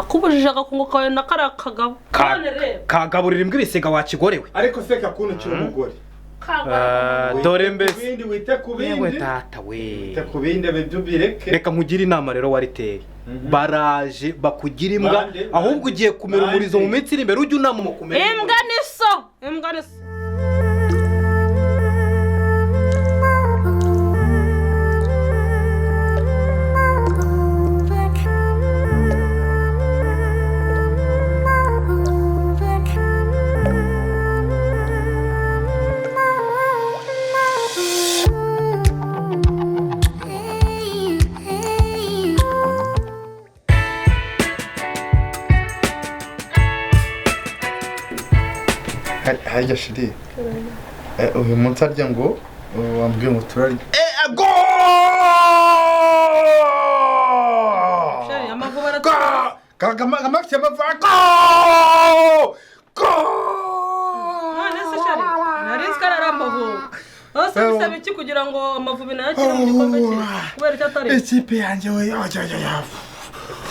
akubujije agakunguka we nakara kagabo kagaburira imbwa ibisiga wakigorewe ariko se kakuntu kiri umugore dore mbese ibindi wite kubindi yewe data we wite kubindi bibyubireke reka nkugire inama rero wariteye baraje bakugira imbwa ahubwo ugiye kumera umurizo mu minsi iri imbere ujye unama mu kumera imbwa niso Haya shiri uyu munsi arya ngo wambwiye ngo turari go shari amavuba baratwa kagamax yamava go none se shari narinzi karara amavuba ose bisaba iki kugira ngo amavubi nayo akire mu gikombe cye kubera icyo atari ikipe yanjye we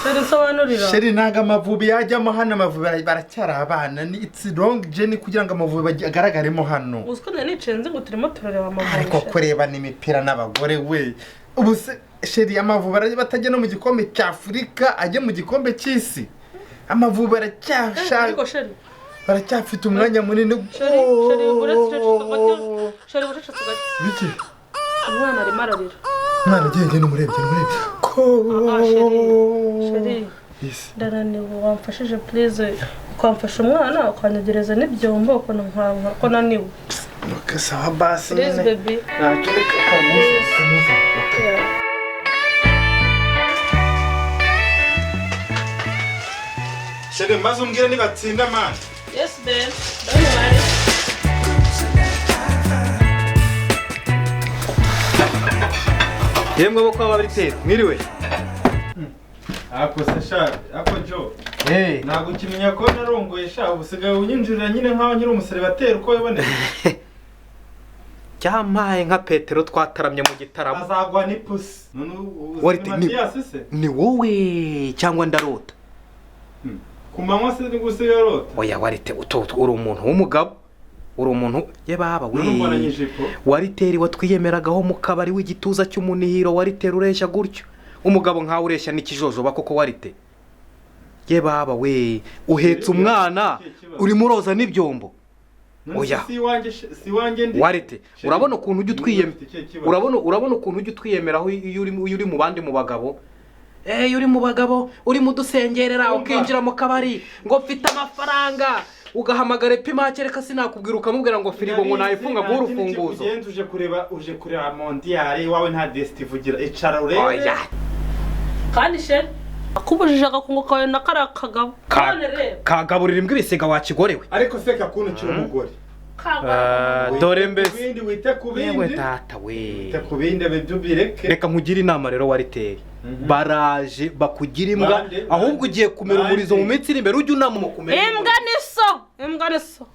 shari sobanurira sheri naga amavubi yajyamo hano amavubi baracyara abana ni it's wrong Jenny kugira ngo amavubi agaragaremo hano uziko nicenze ngo turimo turareba amavubi ariko kureba n'imipira n'abagore we ubu se sheri amavubi batajya no mu gikombe cya Afrika ajye mu gikombe cy'isi amavubi baracyasha ariko sheri baracyafite umwanya munini sheri uretse sheri biki umwana ari mararira mwana genge n'umurebye ko sheri ndaraniwe wamfashije please ukamfasha umwana ukanyegereza n'ibyombo ko naniwe ukasaba basi please baby nakireka kamuza sheri maze umbwire nibatsinda man yes babe don't worry yemwe bo kwa bariteye mwiriwe ako se shari ako jo ntabwo ukimenya ko narongoye sha ubusigaye unyinjirira nyine nkaho nyiri umuseribateri uko wiboneye cyamaye nka Petero twataramye mu gitaramo azagwa ni pusi ni wowe cyangwa ndarota kumanywa se ni gusigaye rota oya warite uri umuntu w'umugabo uri umuntu ye baba we wariteri watwiyemeragaho mu kabari w'igituza cy'umunihiro wariteri ureshya gutyo umugabo nkawe ureshya n'ikijojoba koko warite ye baba we uhetse umwana uri muroza n'ibyombo oya si wanjye ndi warite urabona ukuntu ujye utwiyemera urabona ukuntu ujye utwiyemeraho iyo uri mu bandi mu bagabo uri mu bagabo uri mu dusengerera ukinjira mu kabari ngo mfite amafaranga ugahamagara pimake reka sinakubwira ukamubwira ngo firigo ngo nayifunga guha urufunguzo uje kureba mondiale wawe nta DStv ugira icara urebe kandi sheri akubujije agakunguka we nakara kagabo kagaburira imbwa ibisiga wakigorewe ariko se kakuntu kiri umugore dore mbese ibindi wite kubindi yewe data we wite kubindi bibyubireke reka nkugire inama rero wariteye baraje bakugira imbwa ahubwo ugiye kumera umurizo mu minsi iri imbere ujye unama mu kumera imbwa niso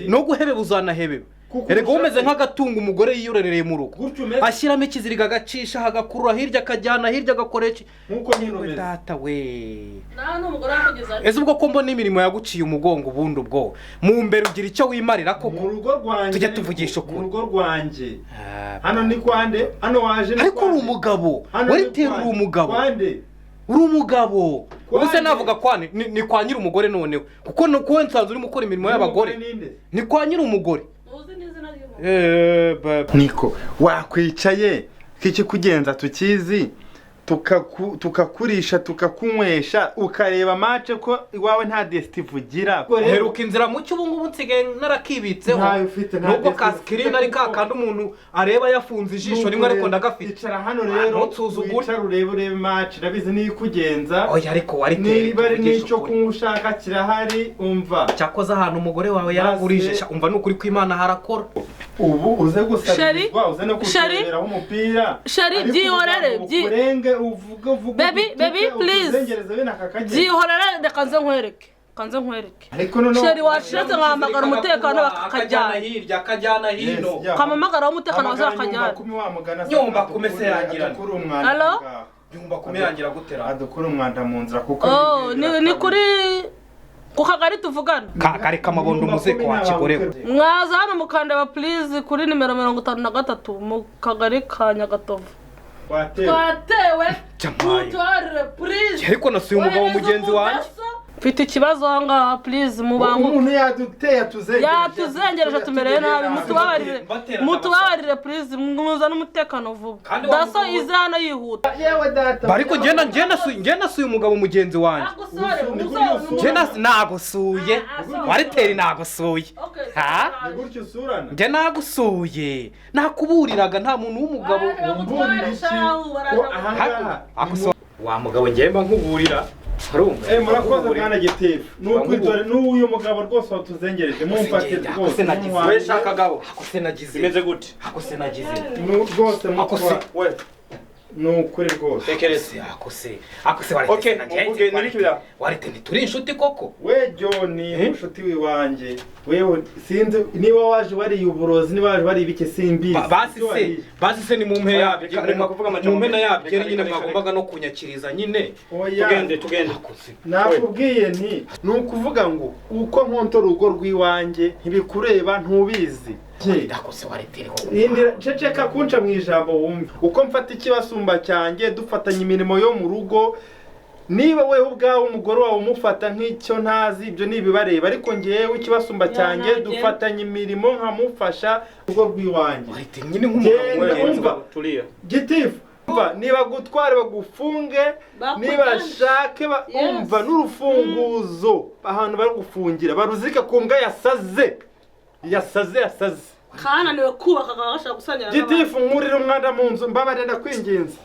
no guhebeba uzanahebeba erega umeze nk'agatunga umugore yiyorerereye mu rugo ashyiramo ikiziriga agacisha hagakurura hirya akajyana hirya agakoresha nkuko nyine data we nawe n'umugore akugeza ese ubwo ko mbona imirimo yaguciye umugongo ubundi ubwo mu mbere ugira icyo wimarira koko mu rugo rwanjye tujya tuvugisha ukuri mu rugo rwanjye hano ni kwande hano waje ariko uri umugabo waritera uri umugabo uri umugabo ubu se navuga kwane ni kwa nyiri umugore noneho kuko nuko nsanzwe urimo ukora imirimo y'abagore ni kwa nyiri umugore niko wakwicaye kiki kugenza tukizi tukakurisha tukakunywesha ukareba match ko iwawe nta DStv ugira heruka inzira mu cyo ubungu nsigaye narakibitseho nubwo kaskirina ari kakandi umuntu areba yafunze ijisho rimwe ariko ndagafite icara hano rero icara urebe match nabizi ni kugenza oya ariko wariteye niba ari nicyo kungushaka kirahari umva cyakoze ahantu umugore wawe yaragurije umva nukuri kw'Imana harakora ubu uze gusabirizwa uze no kureberaho umupira shari byihorere baby please byihorere reka nze nkwereke shari washiretse nkahamagara umutekano bakakajyana hino kamamagara umutekano bazakajyana nyumva kumese yagira Hello byumva kumirangira gutera adukura umwanda mu nzira kuko ni kuri ku kagari tuvugana kare kamabondo muze kwa kigorewe mwaza hano mukandeba please kuri nimero 53 mu kagari ka Nyagatovu twatewe mutware please ariko nasuye umugabo mugenzi wanjye mfite ikibazo ahangaha please mubangu umuntu yatuzengereje tumereye nabi mutubabarire please mwiza n'umutekano vuba daso ize hano yihuta yewe data ariko njye nasuye umugabo mugenzi wanjye nagusuye wariteri nagusuye ni gutyo usurana njye nagusuye nakuburiraga nta muntu w'umugabo wa mugabo njyemba nkuburira murakoze mwana gitifu nukwitore n'uyu mugabo rwose watuzengereje mumfate rwose we shaka gabo akose nagize imeze gute akose nagize rwose mutwa we nukuri rwose tekereze akose warite ntituri inshuti koko we John inshuti wiwanje wewe sinzi niba waje wari uburozi niba waje wari ibike simbizi basi se ni mu mpe yabyo mu mpe na yabyo nyine mwagombaga no kunyakiriza nyine tugende nakubwiye nti nukuvuga ngo uko nkontora urugo rwiwanje ntibikureba ntubizi ndakose wariteri indira ceceka kunca mu ijambo wumve uko mfata ikibasumba cyanjye dufatanya imirimo yo mu rugo niba wewe ubwawe umugore wawe umufata nk'icyo ntazi ibyo nibibareba ariko ngewe ikibasumba cyanjye dufatanya imirimo nkamufasha urugo rwiwanje nyine nk'umugabo tuliya gitifu niba gutware bagufunge niba shake umva n'urufunguzo ahantu bari gufungira baruzika kumbwa yasaze kana niwe kubaka gashaka gusangira gitifu nkurira umwanda mu nzu mbabarira kwinginza